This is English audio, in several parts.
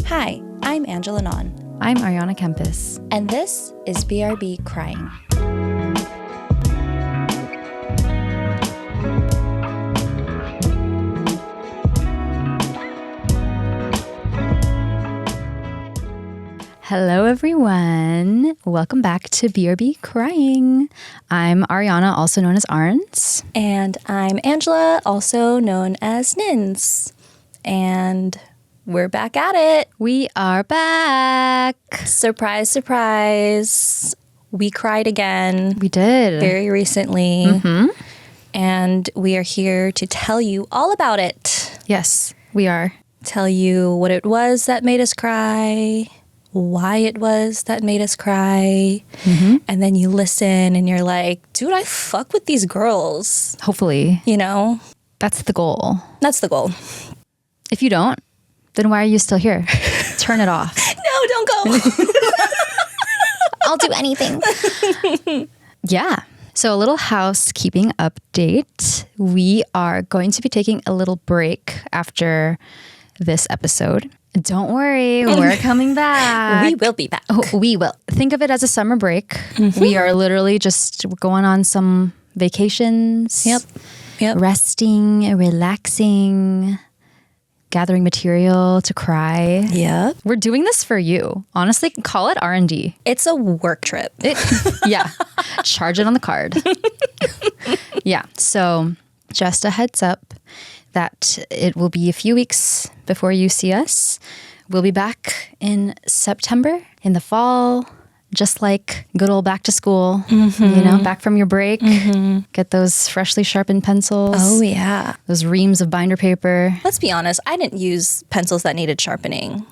Hi, I'm Angela Non. I'm Ariana Kempis. And this is BRB Crying. Hello, everyone. Welcome back to BRB Crying. I'm Ariana, also known as Arns. And I'm Angela, also known as Nins. And we're back at it. We are back. Surprise, surprise. We cried again. We did. Very recently. Mm-hmm. And we are here to tell you all about it. Yes, we are. Tell you what it was that made us cry, why it was that made us cry. Mm-hmm. And then you listen and you're like, dude, I fuck with these girls. Hopefully. You know? That's the goal. That's the goal. If you don't, then why are you still here? Turn it off. No, don't go. I'll do anything. Yeah. So a little housekeeping update. We are going to be taking a little break after this episode. Don't worry, we're coming back. We will be back. Oh, we will. Think of it as a summer break. Mm-hmm. We are literally just going on some vacations. Yep. Resting, relaxing, gathering material to cry. Yeah. We're doing this for you. Honestly, call it R&D. It's a work trip. Yeah. Charge it on the card. Yeah. So just a heads up that it will be a few weeks before you see us. We'll be back in September, in the fall, just like good old back to school, you know, back from your break. Mm-hmm. Get those freshly sharpened pencils. Oh, yeah. Those reams of binder paper. Let's be honest. I didn't use pencils that needed sharpening.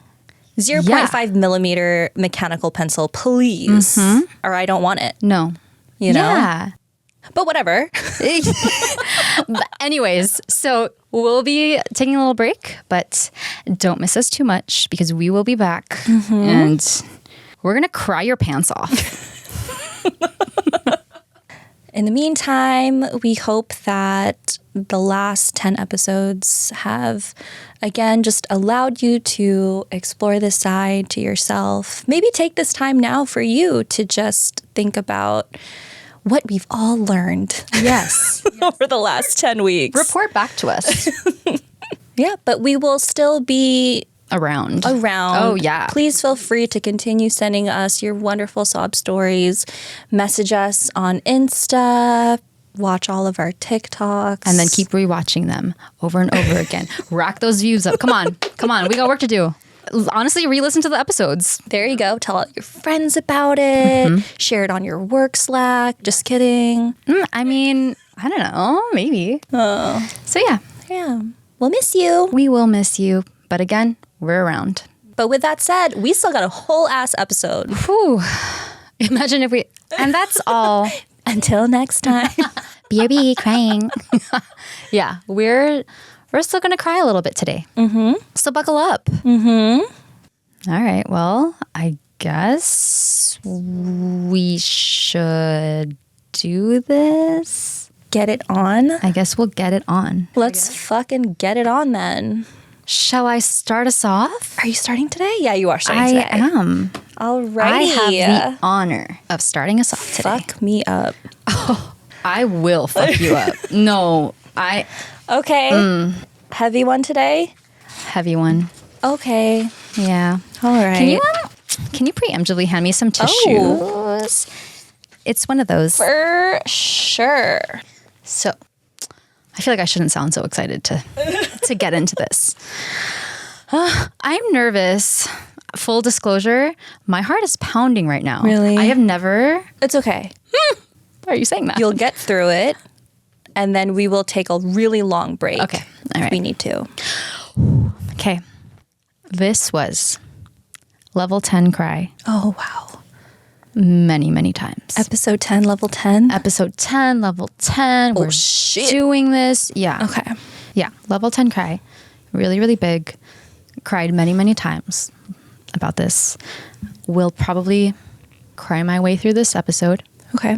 0.5 millimeter mechanical pencil, please. Mm-hmm. Or I don't want it. No. You know? Yeah. But whatever. But anyways, so we'll be taking a little break, but don't miss us too much because we will be back and we're going to cry your pants off. In the meantime, we hope that the last 10 episodes have, again, just allowed you to explore this side to yourself. Maybe take this time now for you to just think about what we've all learned. Yes. Over the last 10 weeks. Report back to us. Yeah, but we will still be around. Oh, yeah. Please feel free to continue sending us your wonderful sob stories. Message us on Insta. Watch all of our TikToks. And then keep rewatching them over and over again. Rack those views up. Come on. We got work to do. Honestly, re-listen to the episodes. There you go. Tell all your friends about it. Mm-hmm. Share it on your work Slack. Just kidding. I mean, I don't know. Maybe. Oh. So yeah. Yeah. We'll miss you. We will miss you. But again, we're around. But with that said, we still got a whole ass episode. Whew. Imagine if we... And that's all. Until next time. BRB crying. Yeah. We're still going to cry a little bit today. Mm-hmm. So buckle up. Mm-hmm. All right. Well, I guess we should do this. Get it on? I guess we'll get it on. Let's fucking get it on then. Shall I start us off? Are you starting today? Yeah, you are starting today. I am. Alrighty. I have the honor of starting us off today. Fuck me up. Oh, I will fuck you up. No, Okay. Heavy one today? Heavy one. Okay. Yeah. All right. Can you preemptively hand me some tissues? Oh. It's one of those. For sure. So, I feel like I shouldn't sound so excited to get into this. I'm nervous. Full disclosure, my heart is pounding right now. Really? I have never... It's okay. Why are you saying that? You'll get through it, and then we will take a really long break. Okay. All right. If we need to. Okay. This was level 10 cry. Oh, wow. Many, many times. Episode 10, level 10? Episode 10, level 10. Oh, We're shit. doing this. Yeah. Okay. Yeah. Level 10 cry. Really, really big. Cried many, many times about this. Will probably cry my way through this episode. Okay.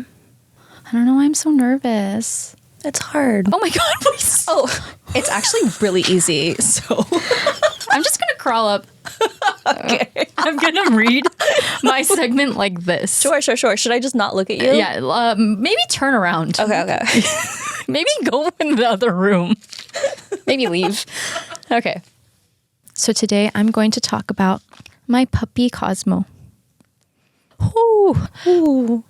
I don't know why I'm so nervous. It's hard. Oh my God, please. Oh, it's actually really easy. So I'm just going to crawl up Okay. I'm gonna read my segment like this. Sure. Should I just not look at you? Yeah, maybe turn around. Okay. Maybe go in the other room. Maybe leave. Okay. So today I'm going to talk about my puppy Cosmo. Ooh.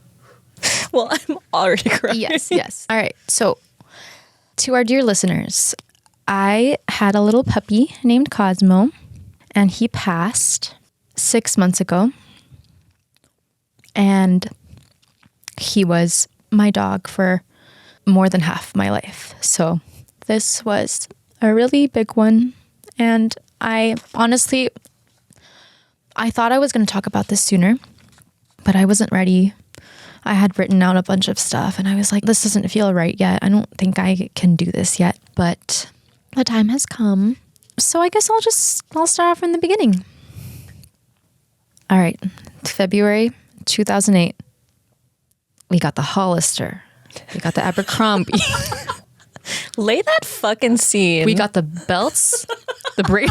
Well, I'm already crying. Yes. All right. So to our dear listeners, I had a little puppy named Cosmo, and he passed 6 months ago. And he was my dog for more than half my life. So this was a really big one. And I honestly, I thought I was going to talk about this sooner, but I wasn't ready. I had written out a bunch of stuff and I was like, this doesn't feel right yet. I don't think I can do this yet, but the time has come. So I guess I'll start off from the beginning. All right. February 2008. We got the Hollister. We got the Abercrombie. Lay that fucking scene. We got the belts, the braid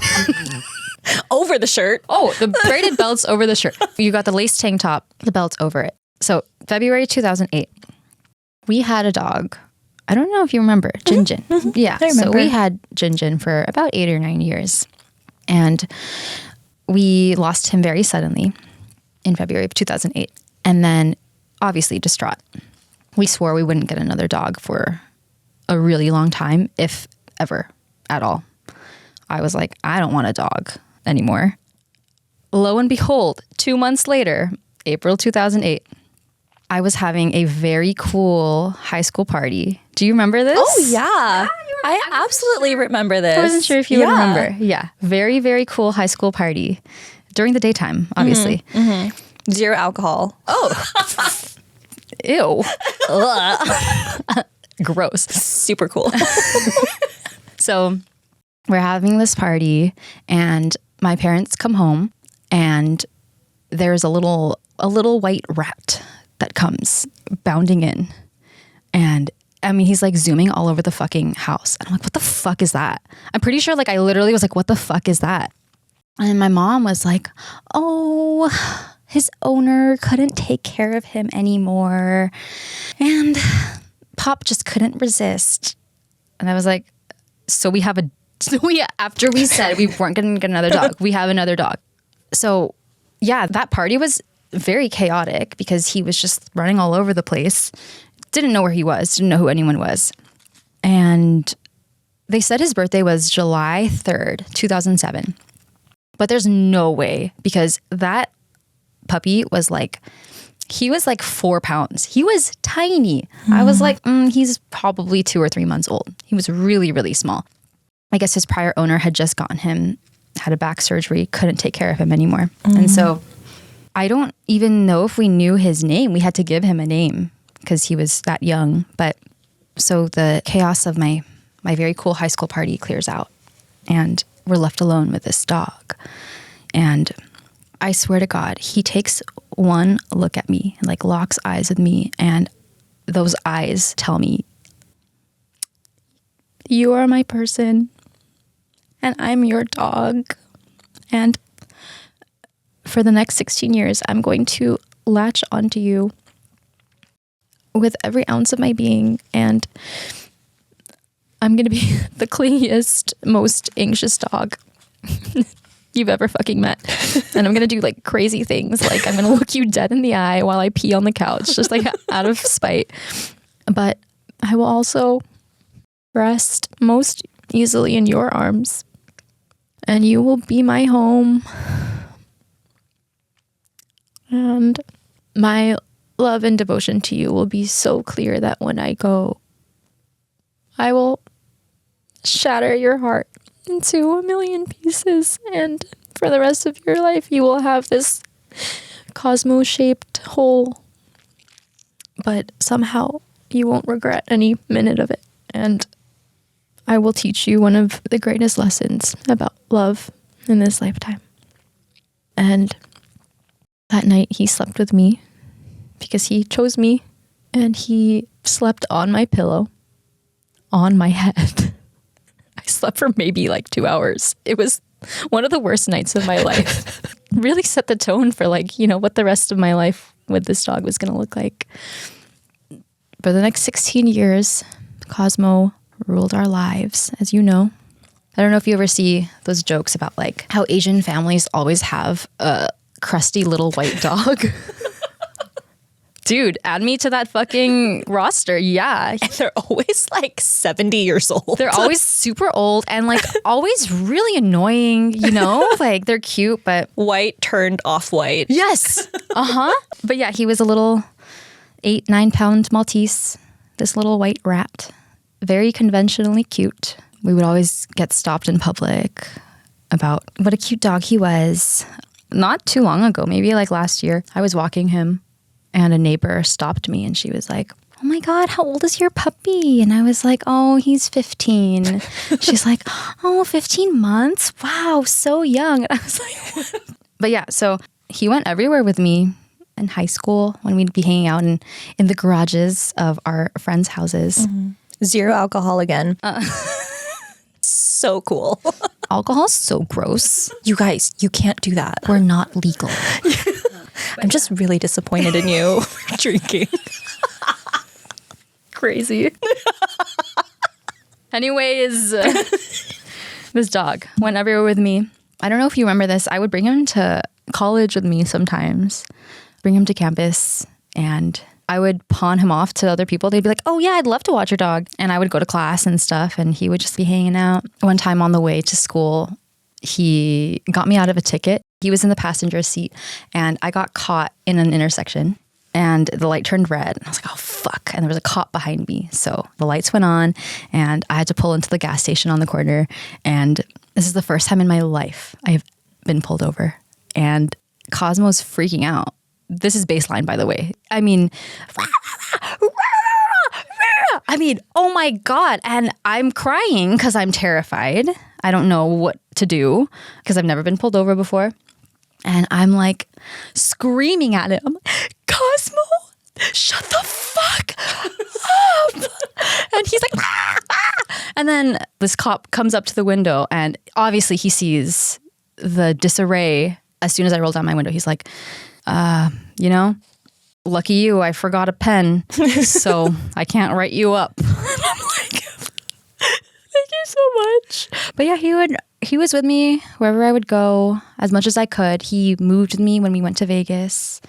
over the shirt. Oh, the braided belts over the shirt. You got the lace tank top, the belts over it. So February 2008, we had a dog. I don't know if you remember, Jinjin. Yeah, so we had Jinjin for about 8 or 9 years. And we lost him very suddenly in February of 2008. And then obviously distraught. We swore we wouldn't get another dog for a really long time, if ever at all. I was like, I don't want a dog anymore. Lo and behold, 2 months later, April 2008, I was having a very cool high school party. Do you remember this? Oh, yeah. I absolutely remember this. I wasn't sure if you would remember. Yeah. Very, very cool high school party. During the daytime, obviously. Mm-hmm. Zero alcohol. Oh. Ew. Gross. Super cool. So we're having this party and my parents come home and there's a little white rat that comes bounding in. And I mean, he's like zooming all over the fucking house. And I'm like, what the fuck is that? I'm pretty sure like I literally was like, what the fuck is that? And my mom was like, oh, his owner couldn't take care of him anymore. And Pop just couldn't resist. And I was like, after we said we weren't going to get another dog, we have another dog. So yeah, that party was very chaotic because he was just running all over the place. Didn't know where he was, didn't know who anyone was. And they said his birthday was July 3rd, 2007. But there's no way because that puppy was like, he was like 4 pounds. He was tiny. I was like, he's probably 2 or 3 months old. He was really, really small. I guess his prior owner had just gotten him, had a back surgery, couldn't take care of him anymore. And so I don't even know if we knew his name. We had to give him a name because he was that young. But so the chaos of my very cool high school party clears out and we're left alone with this dog. And I swear to God, he takes one look at me and like locks eyes with me. And those eyes tell me, you are my person and I'm your dog. And for the next 16 years, I'm going to latch onto you with every ounce of my being. And I'm going to be the clingiest, most anxious dog you've ever fucking met. And I'm going to do like crazy things. Like I'm going to look you dead in the eye while I pee on the couch, just like out of spite. But I will also rest most easily in your arms. And you will be my home. And my love and devotion to you will be so clear that when I go, I will shatter your heart into a million pieces. And for the rest of your life, you will have this Cosmo-shaped hole. But somehow you won't regret any minute of it. And I will teach you one of the greatest lessons about love in this lifetime. And that night he slept with me because he chose me, and he slept on my pillow, on my head. I slept for maybe like 2 hours. It was one of the worst nights of my life. Really set the tone for like, you know, what the rest of my life with this dog was going to look like. For the next 16 years, Cosmo ruled our lives, as you know. I don't know if you ever see those jokes about like how Asian families always have a crusty little white dog. Dude, add me to that fucking roster. Yeah. And they're always like 70 years old. They're always super old and like always really annoying, you know? Like they're cute, but... White turned off-white. Yes. Uh-huh. But yeah, he was a little 8-9 pound Maltese. This little white rat. Very conventionally cute. We would always get stopped in public about what a cute dog he was. Not too long ago, maybe like last year, I was walking him and a neighbor stopped me and she was like, "Oh my God, how old is your puppy?" And I was like, "Oh, he's 15. She's like, "Oh, 15 months? Wow, so young." And I was like, but yeah, so he went everywhere with me in high school when we'd be hanging out in the garages of our friends' houses. Mm-hmm. Zero alcohol again. So cool. Alcohol's so gross. You guys, you can't do that. We're not legal. I'm just really disappointed in you for drinking. Crazy. Anyways, this dog went everywhere with me. I don't know if you remember this. I would bring him to college with me sometimes, bring him to campus, and I would pawn him off to other people. They'd be like, "Oh yeah, I'd love to watch your dog." And I would go to class and stuff and he would just be hanging out. One time on the way to school, he got me out of a ticket. He was in the passenger seat and I got caught in an intersection and the light turned red. And I was like, "Oh fuck." And there was a cop behind me. So the lights went on and I had to pull into the gas station on the corner. And this is the first time in my life I have been pulled over. And Cosmo's freaking out. This is baseline, by the way. I mean, oh my God. And I'm crying because I'm terrified. I don't know what to do because I've never been pulled over before. And I'm like screaming at him, "Cosmo, shut the fuck up." And he's like, and then this cop comes up to the window and obviously he sees the disarray. As soon as I roll down my window, he's like, "You know, lucky you, I forgot a pen, so I can't write you up." And I'm like, "Thank you so much." But yeah, he was with me wherever I would go as much as I could. He moved with me when we went to Vegas.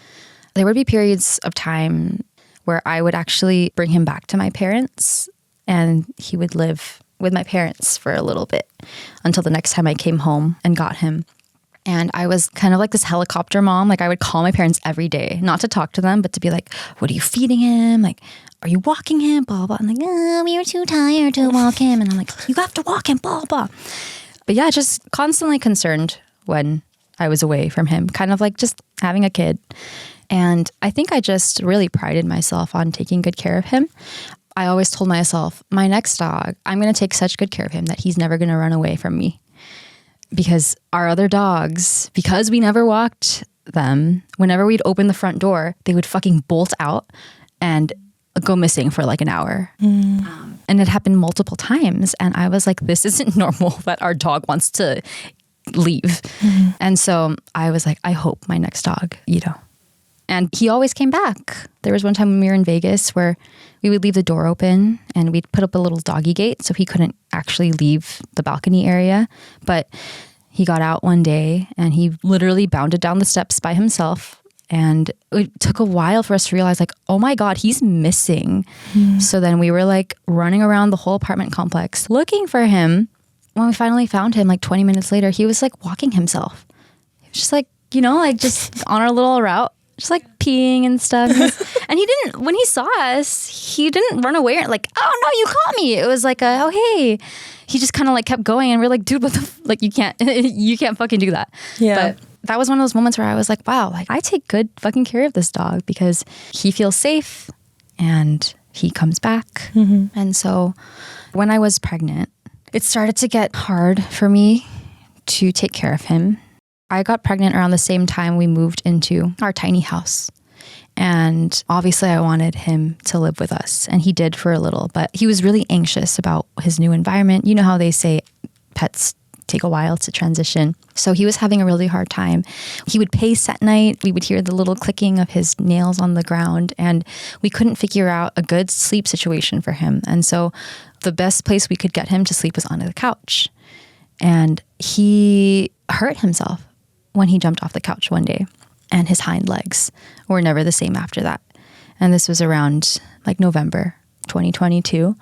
There would be periods of time where I would actually bring him back to my parents and he would live with my parents for a little bit until the next time I came home and got him. And I was kind of like this helicopter mom. Like I would call my parents every day, not to talk to them, but to be like, "What are you feeding him? Like, are you walking him? Blah, blah." I'm like, "Oh, we were too tired to walk him." And I'm like, "You have to walk him, blah, blah." But yeah, just constantly concerned when I was away from him, kind of like just having a kid. And I think I just really prided myself on taking good care of him. I always told myself, my next dog, I'm going to take such good care of him that he's never going to run away from me. Because our other dogs, because we never walked them, whenever we'd open the front door, they would fucking bolt out and go missing for like an hour. And it happened multiple times. And I was like, this isn't normal that our dog wants to leave. And so I was like, I hope my next dog, you know. And he always came back. There was one time when we were in Vegas where we would leave the door open and we'd put up a little doggy gate so he couldn't actually leave the balcony area. But he got out one day and he literally bounded down the steps by himself. And it took a while for us to realize like, oh my God, he's missing. So then we were like running around the whole apartment complex looking for him. When we finally found him, like 20 minutes later, he was like walking himself. He was just like, you know, like just on our little route. Just like peeing and stuff. And he didn't, when he saw us, he didn't run away. Like, "Oh no, you caught me." It was like, "Oh, hey." He just kind of like kept going and we're like, "Dude, what the, like you can't fucking do that." Yeah. But that was one of those moments where I was like, wow, like I take good fucking care of this dog because he feels safe and he comes back. And so when I was pregnant, it started to get hard for me to take care of him. I got pregnant around the same time we moved into our tiny house. And obviously I wanted him to live with us. And he did for a little, but he was really anxious about his new environment. You know how they say pets take a while to transition. So he was having a really hard time. He would pace at night. We would hear the little clicking of his nails on the ground, and we couldn't figure out a good sleep situation for him. And so the best place we could get him to sleep was on the couch. And he hurt himself when he jumped off the couch one day, and his hind legs were never the same after that. And this was around like November 2022.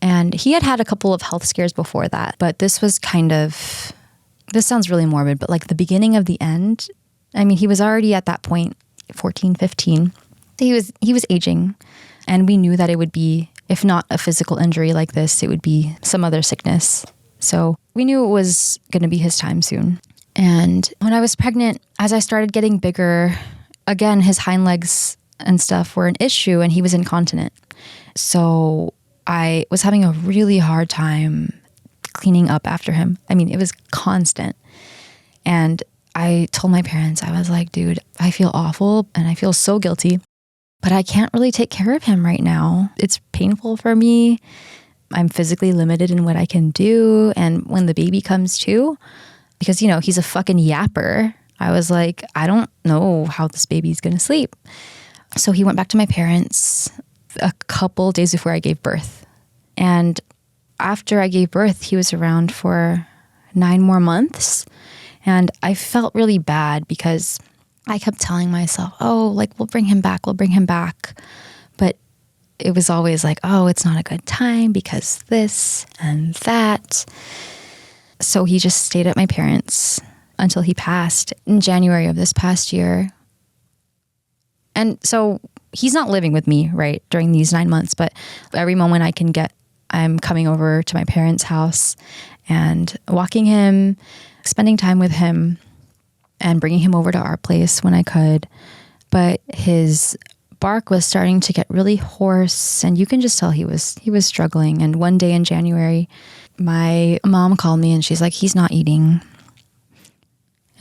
And he had had a couple of health scares before that, but this was kind of, this sounds really morbid, but like the beginning of the end. I mean, he was already at that point, 14, 15. He was aging, and we knew that it would be, if not a physical injury like this, it would be some other sickness. So we knew it was going to be his time soon. And when I was pregnant, as I started getting bigger, again, his hind legs and stuff were an issue, and he was incontinent. So I was having a really hard time cleaning up after him. I mean, it was constant. And I told my parents, I was like, dude, I feel awful and I feel so guilty, but I can't really take care of him right now. It's painful for me. I'm physically limited in what I can do. And when the baby comes too, because, you know, he's a fucking yapper, I was like, I don't know how this baby's going to sleep. So he went back to my parents a couple days before I gave birth. And after I gave birth, he was around for 9 more months. And I felt really bad because I kept telling myself, oh, like, we'll bring him back. But it was always like, oh, it's not a good time because this and that. So he just stayed at my parents until he passed in January of this past year. And so he's not living with me, right, during these 9 months, but every moment I can get, I'm coming over to my parents' house and walking him, spending time with him, and bringing him over to our place when I could. But his bark was starting to get really hoarse, and you can just tell he was struggling. And one day in January, my mom called me and she's like, he's not eating.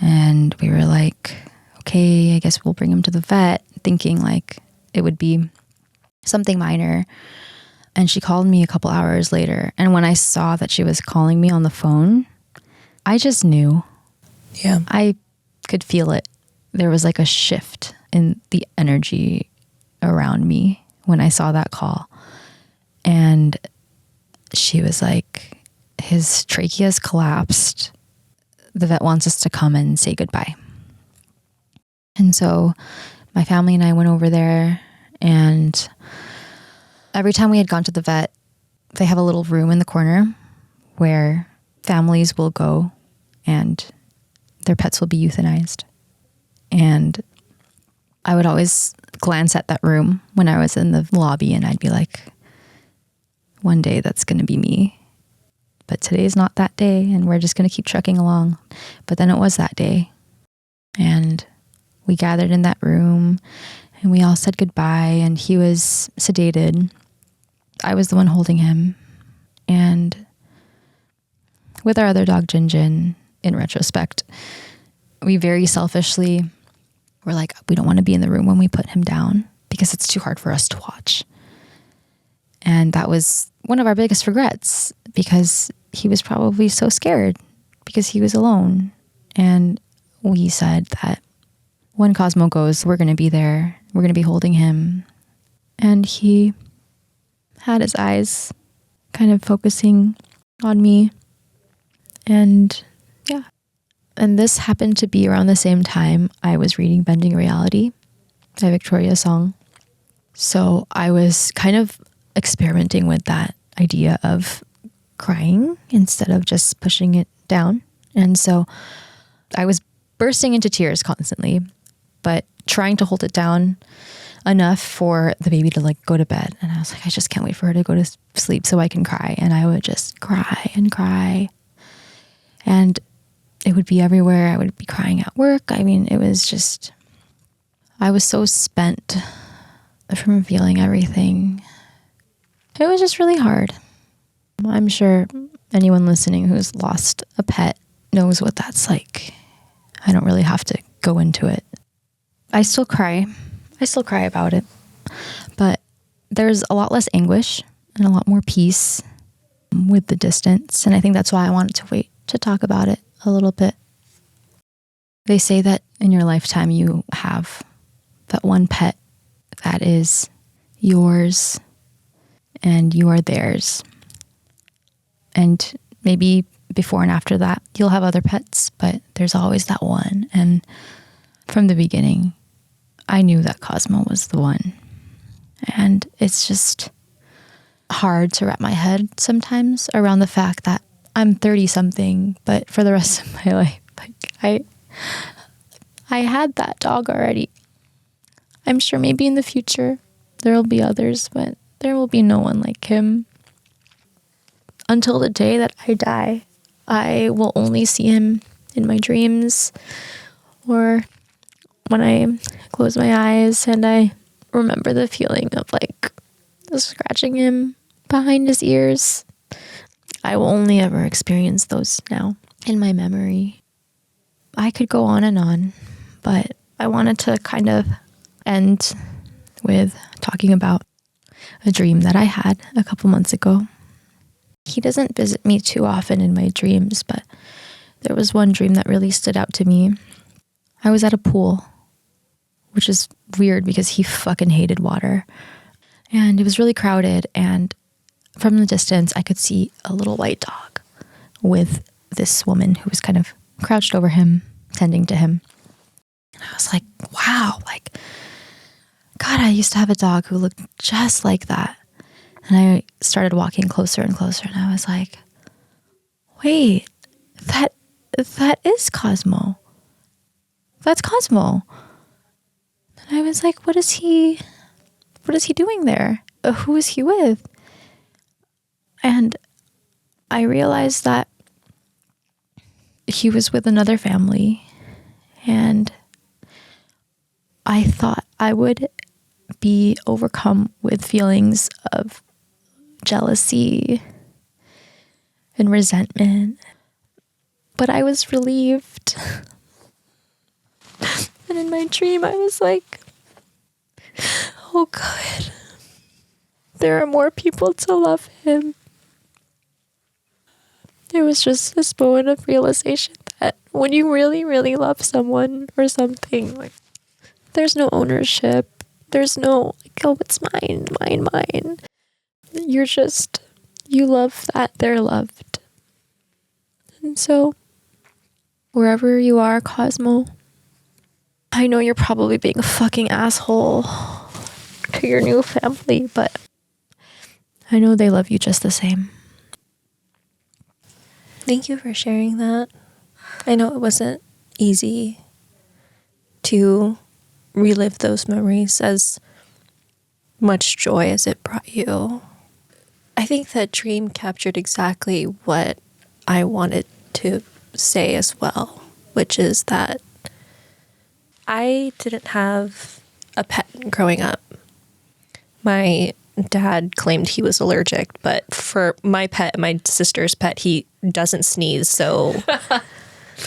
And we were like, okay, I guess we'll bring him to the vet, thinking like it would be something minor. And she called me a couple hours later. And when I saw that she was calling me on the phone, I just knew. Yeah. I could feel it. There was like a shift in the energy around me when I saw that call. And she was like, his trachea's collapsed. The vet wants us to come and say goodbye. And so my family and I went over there, and every time we had gone to the vet, they have a little room in the corner where families will go and their pets will be euthanized. And I would always glance at that room when I was in the lobby, and I'd be like, one day that's going to be me. But today's not that day, and we're just going to keep trucking along. But then it was that day. And we gathered in that room and we all said goodbye, and he was sedated. I was the one holding him. And with our other dog, Jinjin, in retrospect, we very selfishly were like, we don't want to be in the room when we put him down because it's too hard for us to watch. And that was one of our biggest regrets, because he was probably so scared because he was alone. And we said that when Cosmo goes, we're going to be there. We're going to be holding him. And he had his eyes kind of focusing on me. And yeah. And this happened to be around the same time I was reading Bending Reality by Victoria Song. So I was kind of experimenting with that idea of crying instead of just pushing it down. And so I was bursting into tears constantly, but trying to hold it down enough for the baby to like go to bed. And I was like, I just can't wait for her to go to sleep so I can cry. And I would just cry and cry. And it would be everywhere. I would be crying at work. I mean, it was just, I was so spent from feeling everything. It was just really hard. I'm sure anyone listening who's lost a pet knows what that's like. I don't really have to go into it. I still cry. I still cry about it. But there's a lot less anguish and a lot more peace with the distance. And I think that's why I wanted to wait to talk about it a little bit. They say that in your lifetime you have that one pet that is yours and you are theirs. And maybe before and after that, you'll have other pets, but there's always that one. And from the beginning, I knew that Cosmo was the one. And it's just hard to wrap my head sometimes around the fact that I'm 30 something, but for the rest of my life, like I had that dog already. I'm sure maybe in the future there will be others, but there will be no one like him. Until the day that I die, I will only see him in my dreams or when I close my eyes and I remember the feeling of like scratching him behind his ears. I will only ever experience those now in my memory. I could go on, but I wanted to kind of end with talking about a dream that I had a couple months ago. He doesn't visit me too often in my dreams, but there was one dream that really stood out to me. I was at a pool, which is weird because he fucking hated water. And it was really crowded, and from the distance, I could see a little white dog with this woman who was kind of crouched over him, tending to him. And I was like, wow, like, God, I used to have a dog who looked just like that. And I started walking closer and closer, and I was like, wait, that is Cosmo. That's Cosmo. And I was like, what is he doing there? Who is he with? And I realized that he was with another family, and I thought I would be overcome with feelings of jealousy and resentment. But I was relieved. And in my dream, I was like, oh God, there are more people to love him. It was just this moment of realization that when you really, really love someone or something, like, there's no ownership. There's no, like, oh, it's mine, mine, mine. You love that they're loved. And so, wherever you are, Cosmo, I know you're probably being a fucking asshole to your new family, but I know they love you just the same. Thank you for sharing that. I know it wasn't easy to relive those memories as much joy as it brought you. I think that dream captured exactly what I wanted to say as well, which is that I didn't have a pet growing up. My dad claimed he was allergic, but for my pet, my sister's pet, he doesn't sneeze, so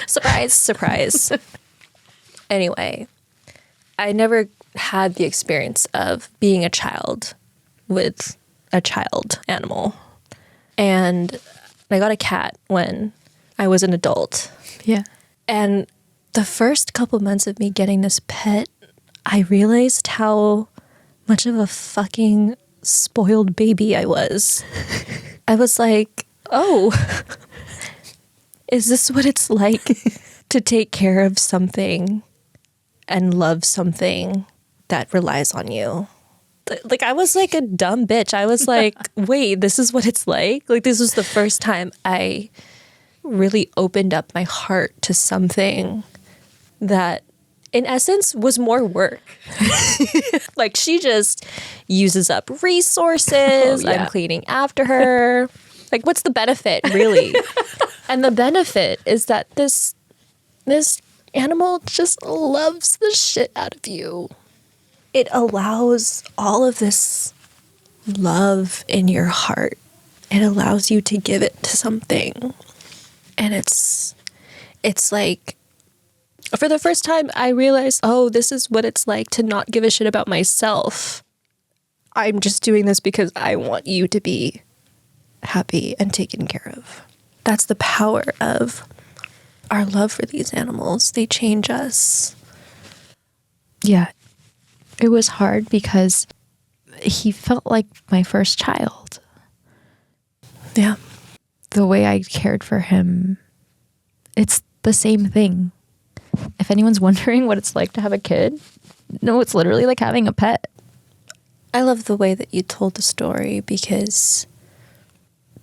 surprise. Anyway, I never had the experience of being a child with a child animal. And I got a cat when I was an adult. Yeah. And the first couple months of me getting this pet, I realized how much of a fucking spoiled baby I was. I was like, oh, is this what it's like to take care of something and love something that relies on you? Like, I was like a dumb bitch. I was like, wait, this is what it's like? Like, this was the first time I really opened up my heart to something that, in essence, was more work. Like, she just uses up resources. Oh, yeah. I'm cleaning after her. Like, what's the benefit, really? And the benefit is that this animal just loves the shit out of you. It allows all of this love in your heart. It allows you to give it to something. And it's like, for the first time, I realized, oh, this is what it's like to not give a shit about myself. I'm just doing this because I want you to be happy and taken care of. that's the power of our love for these animals. They change us. Yeah. It was hard because he felt like my first child. Yeah. The way I cared for him, it's the same thing. If anyone's wondering what it's like to have a kid, no, it's literally like having a pet. I love the way that you told the story because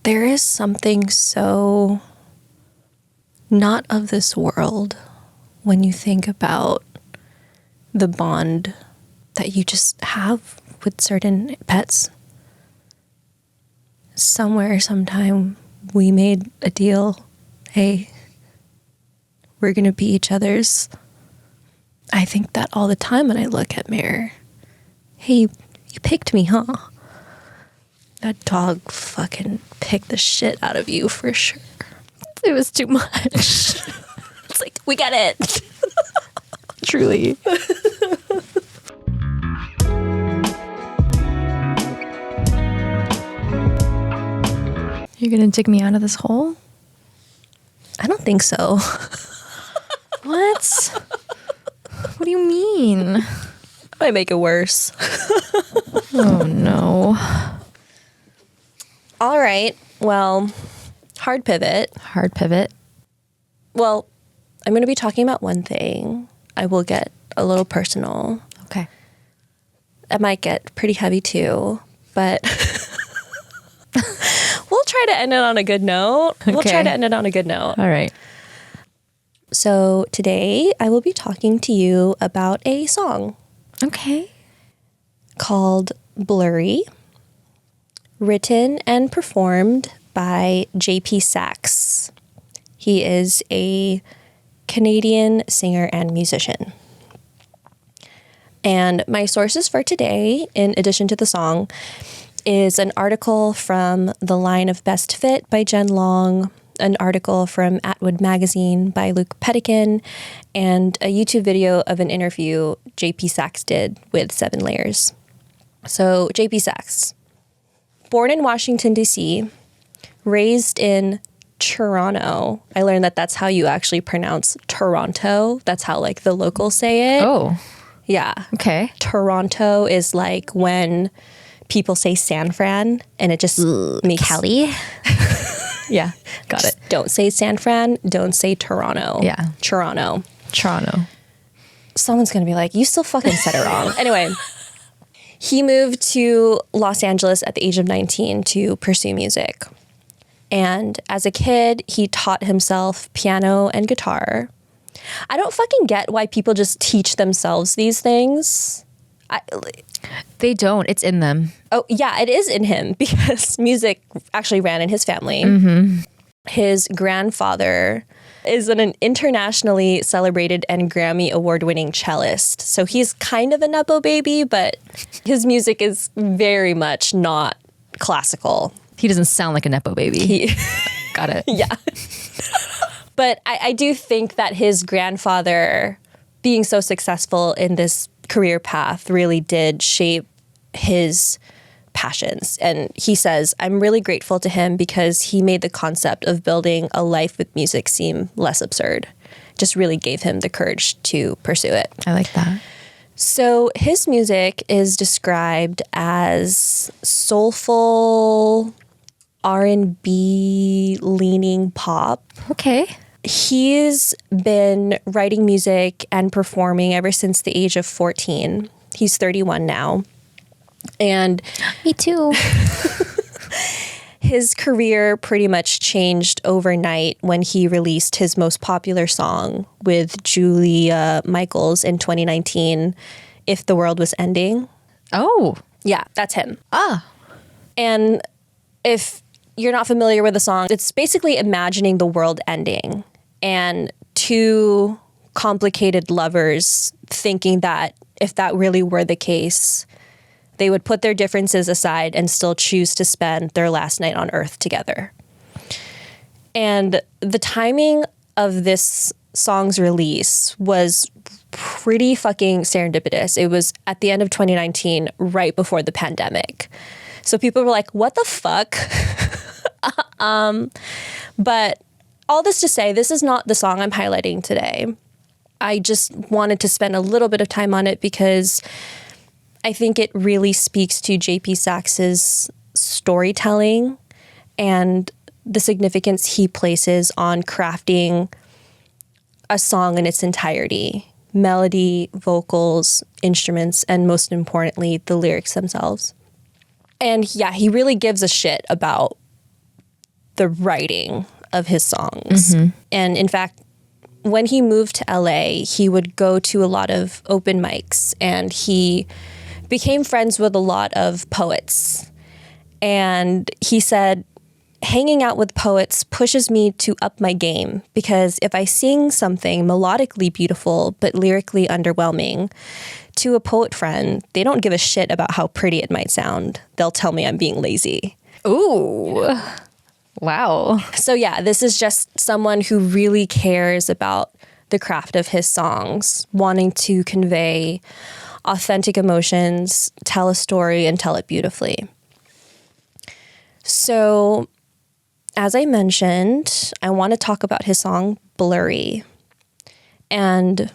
there is something so not of this world when you think about the bond that you just have with certain pets. Somewhere, sometime, we made a deal. Hey, we're going to be each other's. I think that all the time when I look at Mare. Hey, you picked me, huh? That dog fucking picked the shit out of you for sure. It was too much. It's like, we get it. Truly. You're gonna dig me out of this hole? I don't think so. What? What do you mean? Might make it worse. Oh no. All right. Well, hard pivot. Hard pivot. Well, I'm going to be talking about one thing. I will get a little personal. Okay. It might get pretty heavy too, but we'll try to end it on a good note. We'll try to end it on a good note. All right. So today I will be talking to you about a song. Okay. Called Blurry, written and performed by JP Saxe. He is a Canadian singer and musician. And my sources for today, in addition to the song, is an article from The Line of Best Fit by Jen Long, an article from Atwood Magazine by Luke Pettikin, and a YouTube video of an interview JP Saxe did with 7 Layers. So, JP Saxe, born in Washington, D.C., raised in Toronto. I learned that that's how you actually pronounce Toronto. That's how, like, the locals say it. Oh. Yeah. Okay. Toronto is like when people say San Fran, and it just makes... Cali? Yeah. Got it. Don't say San Fran. Don't say Toronto. Yeah. Toronto. Someone's going to be like, you still fucking said it wrong. Anyway, he moved to Los Angeles at the age of 19 to pursue music. And as a kid, he taught himself piano and guitar. I don't fucking get why people just teach themselves these things. They don't. It's in them. Oh, yeah, it is in him because music actually ran in his family. Mm-hmm. His grandfather is an internationally celebrated and Grammy award-winning cellist. So he's kind of a Nepo baby, but his music is very much not classical. He doesn't sound like a Nepo baby. Got it. Yeah. But I do think that his grandfather being so successful in this career path really did shape his passions. And he says, I'm really grateful to him because he made the concept of building a life with music seem less absurd. Just really gave him the courage to pursue it. I like that. So his music is described as soulful R&B leaning pop. Okay. He's been writing music and performing ever since the age of 14. He's 31 now. And me too. His career pretty much changed overnight when he released his most popular song with Julia Michaels in 2019, If the World Was Ending. Oh. Yeah, that's him. Ah. And if you're not familiar with the song, it's basically imagining the world ending and two complicated lovers thinking that if that really were the case, they would put their differences aside and still choose to spend their last night on Earth together. And the timing of this song's release was pretty fucking serendipitous. It was at the end of 2019, right before the pandemic. So people were like, what the fuck? But all this to say, this is not the song I'm highlighting today. I just wanted to spend a little bit of time on it because I think it really speaks to JP Saxe's storytelling and the significance he places on crafting a song in its entirety. Melody, vocals, instruments, and most importantly, the lyrics themselves. And yeah, he really gives a shit about the writing of his songs. And in fact, when he moved to LA, he would go to a lot of open mics and he became friends with a lot of poets. And he said, hanging out with poets pushes me to up my game because if I sing something melodically beautiful but lyrically underwhelming to a poet friend, they don't give a shit about how pretty it might sound. They'll tell me I'm being lazy. Ooh. Wow. So yeah, this is just someone who really cares about the craft of his songs, wanting to convey authentic emotions, tell a story, and tell it beautifully. So, as I mentioned, I want to talk about his song, Blurry. And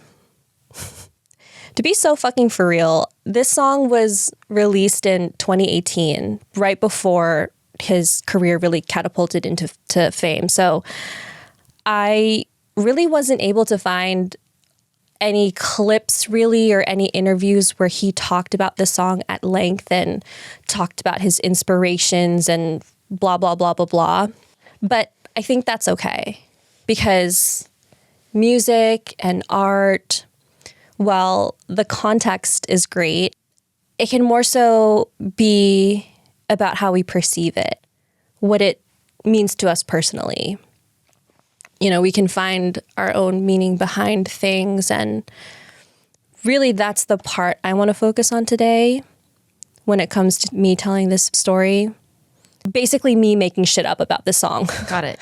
to be so fucking for real, this song was released in 2018, right before his career really catapulted into fame. So I really wasn't able to find any clips really or any interviews where he talked about the song at length and talked about his inspirations and blah, blah, blah, blah, blah. But I think that's okay because music and art, while the context is great, it can more so be about how we perceive it, what it means to us personally. You know, we can find our own meaning behind things, and really that's the part I want to focus on today when it comes to me telling this story. Basically me making shit up about this song. Got it.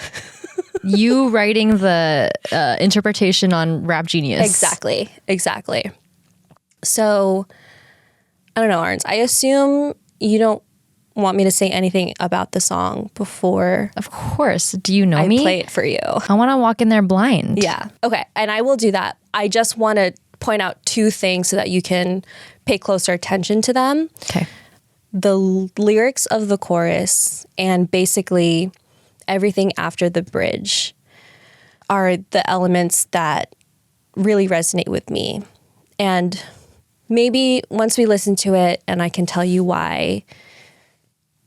You writing the interpretation on Rap Genius. Exactly. So, I don't know, Arns. I assume you don't want me to say anything about the song before. Of course. Do you know me? I play it for you. I want to walk in there blind. Yeah. Okay. And I will do that. I just want to point out two things so that you can pay closer attention to them. Okay. The lyrics of the chorus and basically everything after the bridge are the elements that really resonate with me. And maybe once we listen to it and I can tell you why,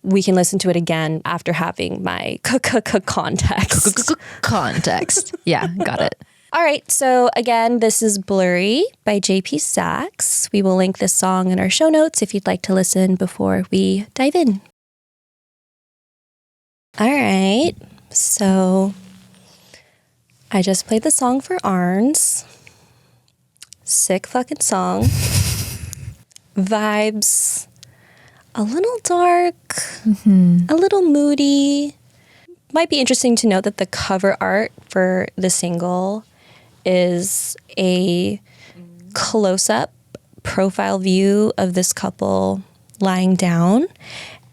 we can listen to it again after having my context. Context. Yeah, got it. All right, so again, this is Blurry by JP Saxe. We will link this song in our show notes if you'd like to listen before we dive in. All right, so I just played the song for Arns. Sick fucking song. Vibes. A little dark, a little moody. Might be interesting to note that the cover art for the single is a close-up profile view of this couple lying down.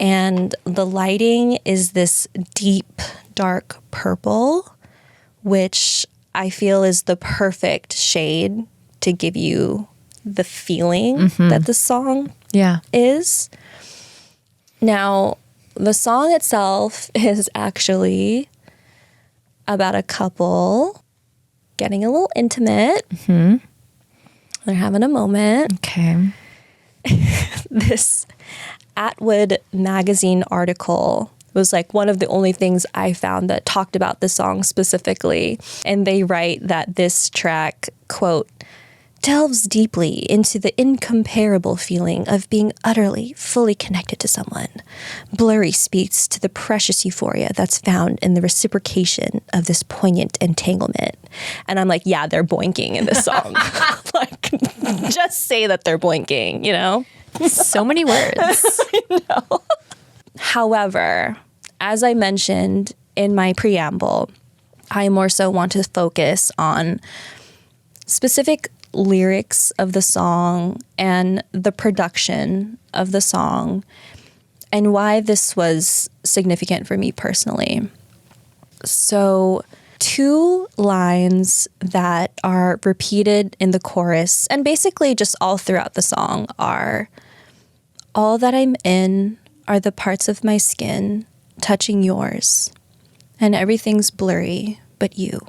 And the lighting is this deep, dark purple, which I feel is the perfect shade to give you the feeling that the song is. Now, the song itself is actually about a couple getting a little intimate. They're having a moment. Okay. This Atwood magazine article was like one of the only things I found that talked about the song specifically. And they write that this track, quote, delves deeply into the incomparable feeling of being utterly, fully connected to someone. Blurry speaks to the precious euphoria that's found in the reciprocation of this poignant entanglement. And I'm like, yeah, they're boinking in this song. Like, just say that they're boinking, you know? So many words. I know. However, as I mentioned in my preamble, I more so want to focus on specific lyrics of the song and the production of the song, and why this was significant for me personally. So 2 lines that are repeated in the chorus and basically just all throughout the song are, all that I'm in are the parts of my skin touching yours, and everything's blurry but you.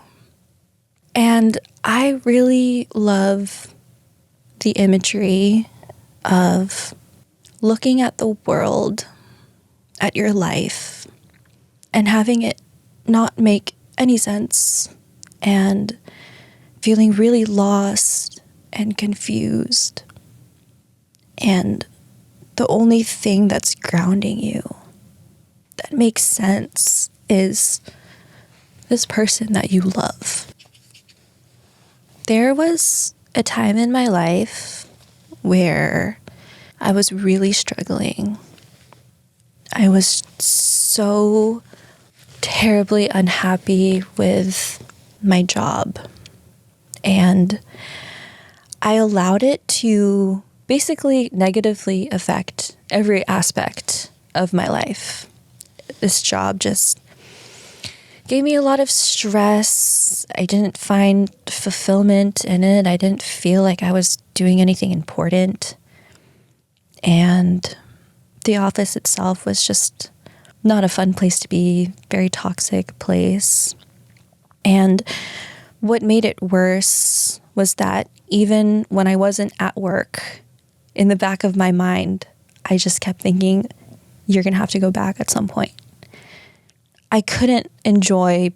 And I really love the imagery of looking at the world, at your life, and having it not make any sense, and feeling really lost and confused. And the only thing that's grounding you, that makes sense, is this person that you love. There was a time in my life where I was really struggling. I was so terribly unhappy with my job. And I allowed it to basically negatively affect every aspect of my life. This job just gave me a lot of stress. I didn't find fulfillment in it. I didn't feel like I was doing anything important. And the office itself was just not a fun place to be, very toxic place. And what made it worse was that even when I wasn't at work, in the back of my mind, I just kept thinking, you're going to have to go back at some point. I couldn't enjoy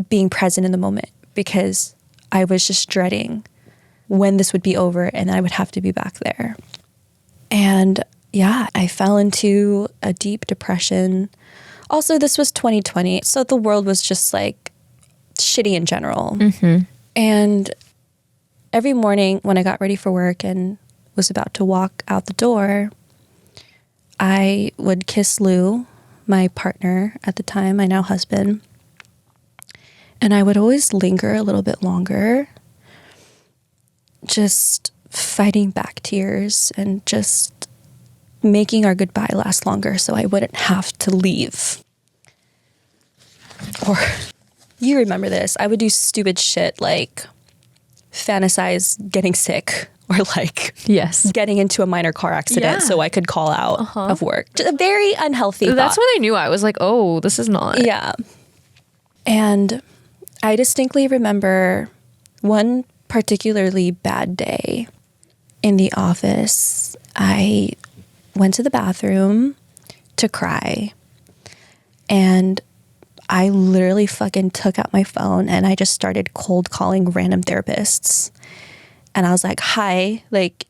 being present in the moment because I was just dreading when this would be over and I would have to be back there. And yeah, I fell into a deep depression. Also, this was 2020, so the world was just like shitty in general. And every morning when I got ready for work and was about to walk out the door, I would kiss Lou, my partner at the time, my now husband, and I would always linger a little bit longer, just fighting back tears and just making our goodbye last longer so I wouldn't have to leave. Or, you remember this, I would do stupid shit like fantasize getting sick or like getting into a minor car accident so I could call out of work. Just a very unhealthy That's thought. when I knew. I was like, oh, this is not. Yeah. And I distinctly remember one particularly bad day in the office. I went to the bathroom to cry, and I literally fucking took out my phone and I just started cold calling random therapists. And I was like, hi, like,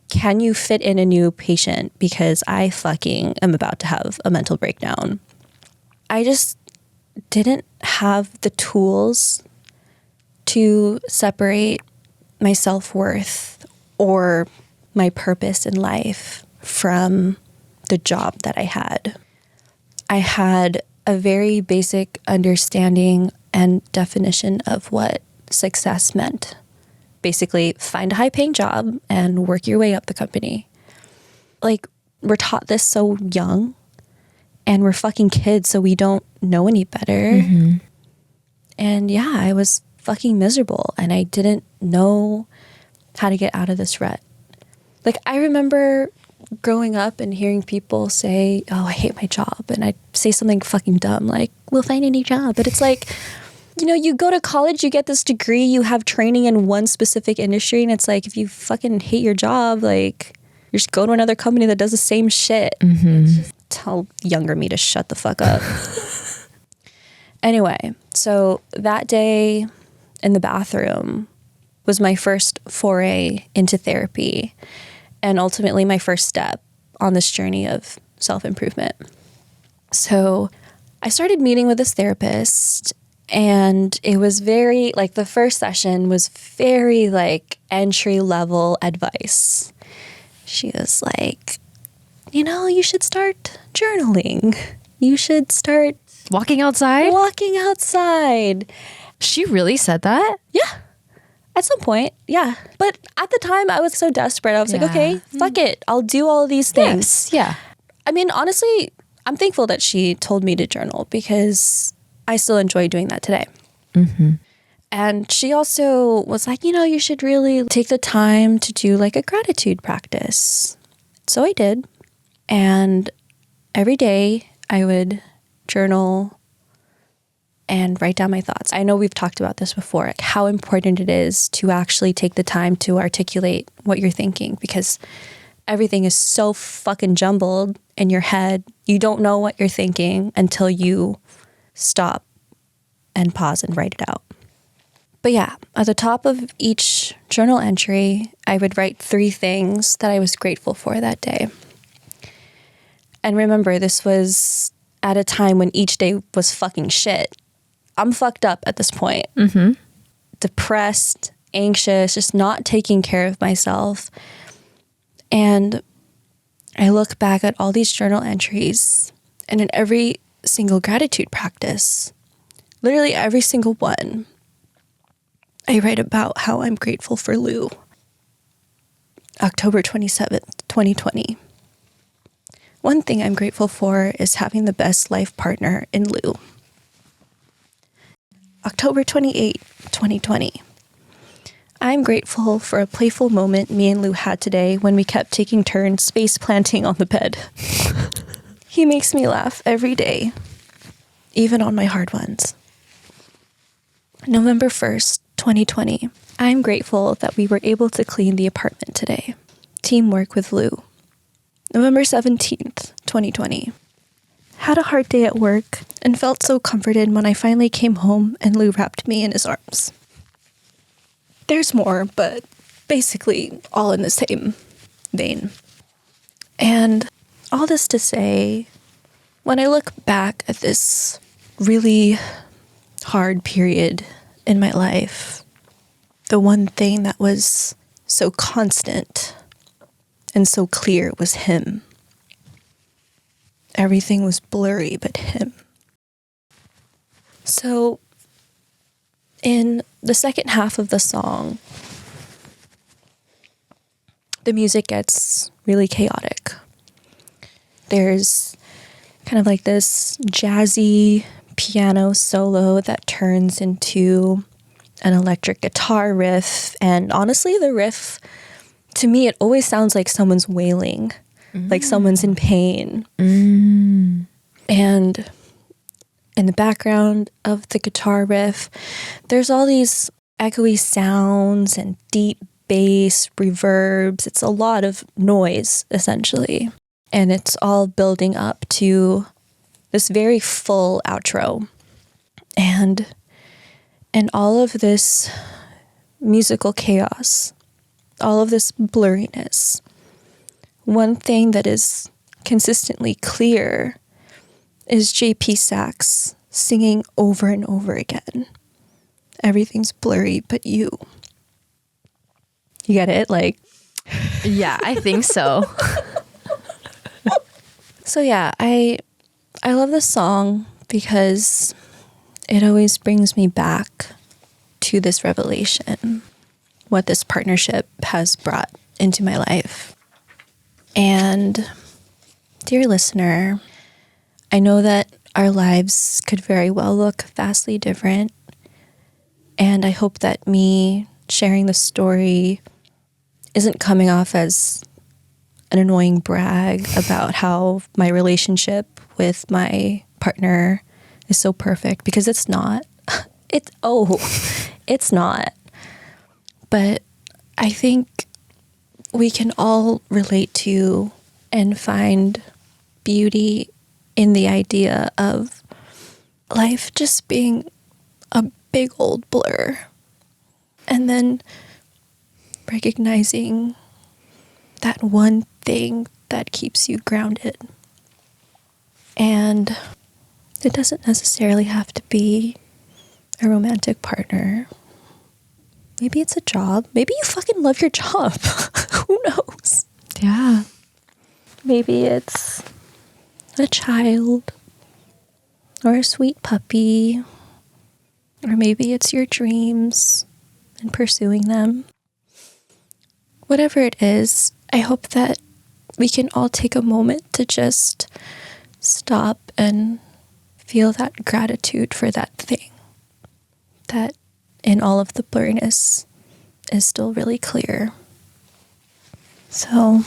can you fit in a new patient? Because I fucking am about to have a mental breakdown. I just didn't have the tools to separate my self-worth or my purpose in life from the job that I had. I had a very basic understanding and definition of what success meant. Basically, find a high-paying job and work your way up the company. Like, we're taught this so young, and we're fucking kids, so we don't know any better. And yeah, I was fucking miserable, and I didn't know how to get out of this rut. Like, I remember growing up and hearing people say, oh, I hate my job. And I'd say something fucking dumb like, we'll find a new job. But it's like, you know, you go to college, you get this degree, you have training in one specific industry. And it's like, if you fucking hate your job, like, you just go to another company that does the same shit. Tell younger me to shut the fuck up. Anyway, so that day in the bathroom was my first foray into therapy. And ultimately my first step on this journey of self-improvement. So I started meeting with this therapist, and it was very, like, the first session was very, like, entry-level advice. She was like, you know, you should start journaling. You should start Walking outside? walking outside. She really said that? Yeah. At some point, yeah. But at the time, I was so desperate. I was like, Yeah. okay, fuck it. I'll do all of these things. Yeah. I mean, honestly, I'm thankful that she told me to journal because I still enjoy doing that today. And she also was like, you should really take the time to do like a gratitude practice. So I did. And every day I would journal and write down my thoughts. I know we've talked about this before, like how important it is to actually take the time to articulate what you're thinking, because everything is so fucking jumbled in your head. You don't know what you're thinking until you stop and pause and write it out. But yeah, at the top of each journal entry, I would write 3 things that I was grateful for that day. And remember, this was at a time when each day was fucking shit. I'm fucked up at this point. Depressed, anxious, just not taking care of myself. And I look back at all these journal entries, and in every single gratitude practice, literally every single one, I write about how I'm grateful for Lou. October 27th, 2020. One thing I'm grateful for is having the best life partner in Lou. October 28th, 2020. I'm grateful for a playful moment me and Lou had today when we kept taking turns space planting on the bed. He makes me laugh every day, even on my hard ones. November 1st, 2020. I'm grateful that we were able to clean the apartment today. Teamwork with Lou. November 17th, 2020. Had a hard day at work and felt so comforted when I finally came home and Lou wrapped me in his arms. There's more, but basically all in the same vein. And all this to say, when I look back at this really hard period in my life, the one thing that was so constant and so clear was him. Everything was blurry but him. So in the second half of the song, the music gets really chaotic. There's kind of like this jazzy piano solo that turns into an electric guitar riff. And honestly, the riff, to me, it always sounds like someone's wailing, like someone's in pain. And in the background of the guitar riff, there's all these echoey sounds and deep bass, reverbs. It's a lot of noise, essentially. And it's all building up to this very full outro. And all of this musical chaos, all of this blurriness, one thing that is consistently clear is JP Saxe singing over and over again. Everything's blurry but you. You get it? Like, Yeah, I think so. so yeah, I love this song because it always brings me back to this revelation, what this partnership has brought into my life. And dear listener, I know that our lives could very well look vastly different. And I hope that me sharing the story isn't coming off as an annoying brag about how my relationship with my partner is so perfect, because it's not. It's not. But I think we can all relate to and find beauty in the idea of life just being a big old blur, and then recognizing that one thing that keeps you grounded. And it doesn't necessarily have to be a romantic partner. Maybe it's a job. Maybe you fucking love your job. Who knows? Yeah. Maybe it's a child or a sweet puppy, or maybe it's your dreams and pursuing them. Whatever it is, I hope that we can all take a moment to just stop and feel that gratitude for that thing that in all of the blurriness is still really clear. So,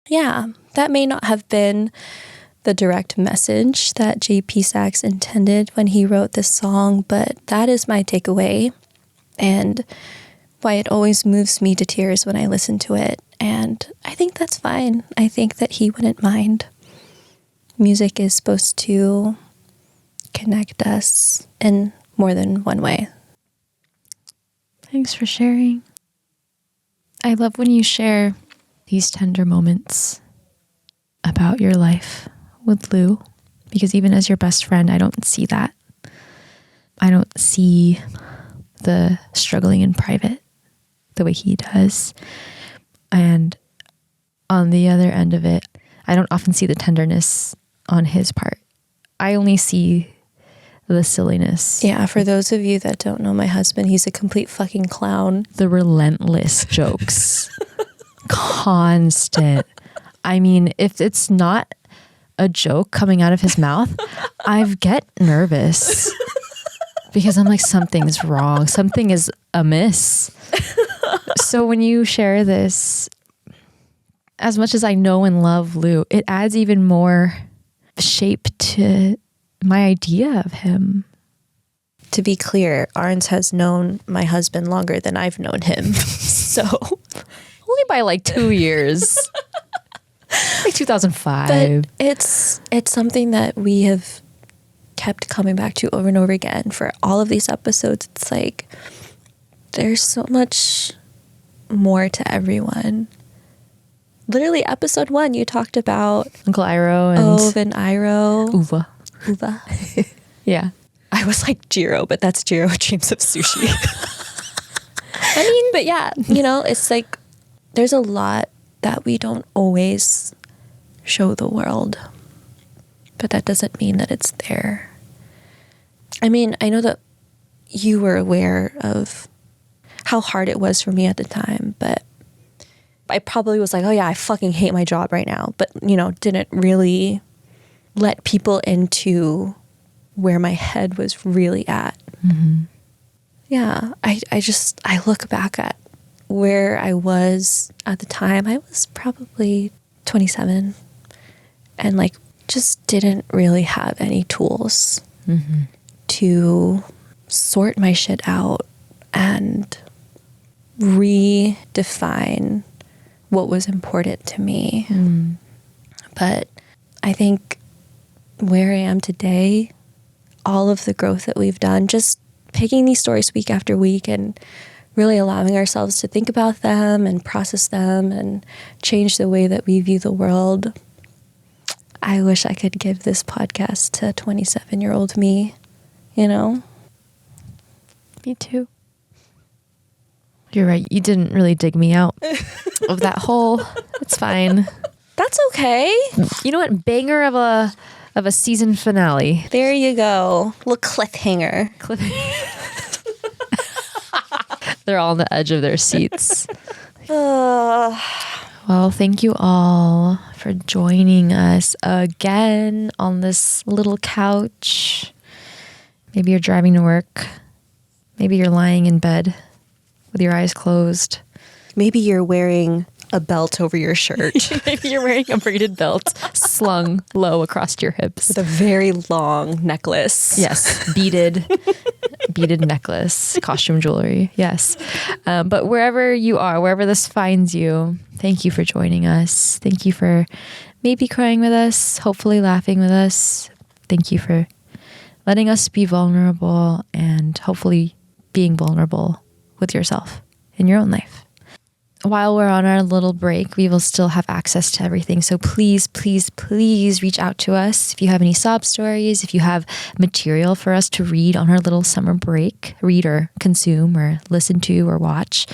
yeah, that may not have been the direct message that JP Saxe intended when he wrote this song, but that is my takeaway and why it always moves me to tears when I listen to it. And I think that's fine. I think that he wouldn't mind. Music is supposed to connect us in more than one way. Thanks for sharing. I love when you share these tender moments about your life with Lou, because even as your best friend, I don't see that. I don't see the struggling in private the way he does. And on the other end of it, I don't often see the tenderness on his part. I only see the silliness. Yeah, for those of you that don't know my husband, he's a complete fucking clown. The relentless jokes. Constant. I mean, if it's not a joke coming out of his mouth, I get nervous. Because I'm like, something's wrong. Something is amiss. So when you share this, as much as I know and love Lou, it adds even more shape to my idea of him. To be clear, Arns has known my husband longer than I've known him. So Only by like 2 years. Like 2005. but it's something that we have kept coming back to over and over again for all of these episodes. It's like there's so much more to everyone. Literally episode 1, you talked about Uncle Iroh and Ove and Iroh. Uva. Uva. Yeah. I was like Jiro, but that's Jiro Dreams of Sushi. I mean, but yeah, you know, it's like there's a lot that we don't always show the world, but that doesn't mean that it's there. I mean, I know that you were aware of how hard it was for me at the time, but I probably was like, oh yeah, I fucking hate my job right now, but you know, didn't really let people into where my head was really at. Mm-hmm. Yeah, I look back at where I was at the time. I was probably 27 and like just didn't really have any tools to sort my shit out and redefine what was important to me. But I think where I am today, all of the growth that we've done, just picking these stories week after week and really allowing ourselves to think about them and process them and change the way that we view the world. I wish I could give this podcast to 27-year-old me, you know? Me too. You're right. You didn't really dig me out of that hole. It's fine. That's okay. You know what? Banger of a season finale. There you go. Little cliffhanger. They're all on the edge of their seats. Well, thank you all for joining us again on this little couch. Maybe you're driving to work. Maybe you're lying in bed with your eyes closed. Maybe you're wearing a belt over your shirt. Maybe you're wearing a braided belt slung low across your hips. With a very long necklace. Yes, beaded necklace, costume jewelry. Yes. But wherever you are, wherever this finds you, thank you for joining us. Thank you for maybe crying with us, hopefully laughing with us. Thank you for letting us be vulnerable and hopefully being vulnerable with yourself in your own life. While we're on our little break, we will still have access to everything. So please, please, please reach out to us. If you have any sob stories, if you have material for us to read on our little summer break, read or consume or listen to or watch,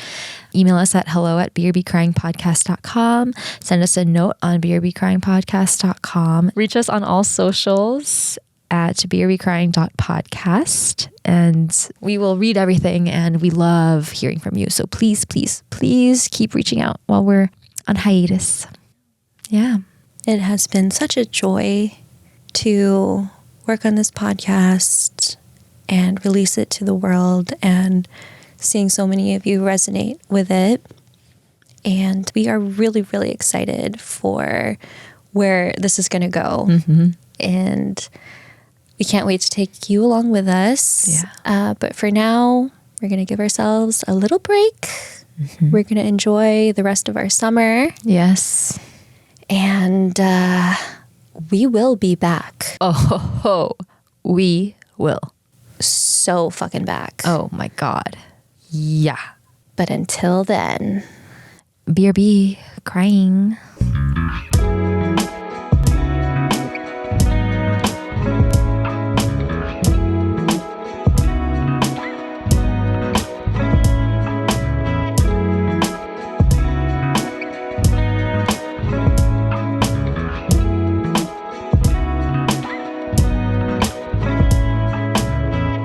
email us at hello@brbcryingpodcast.com. Send us a note on brbcryingpodcast.com. Reach us on all socials at brbcrying.podcast, and we will read everything, and we love hearing from you. So please, please, please keep reaching out while we're on hiatus. Yeah. It has been such a joy to work on this podcast and release it to the world, and seeing so many of you resonate with it. And we are really, really excited for where this is going to go. And we can't wait to take you along with us. Yeah. But for now, we're going to give ourselves a little break. We're going to enjoy the rest of our summer. Yes. And we will be back. Oh, we will. So fucking back. Oh my God. Yeah. But until then, BRB crying.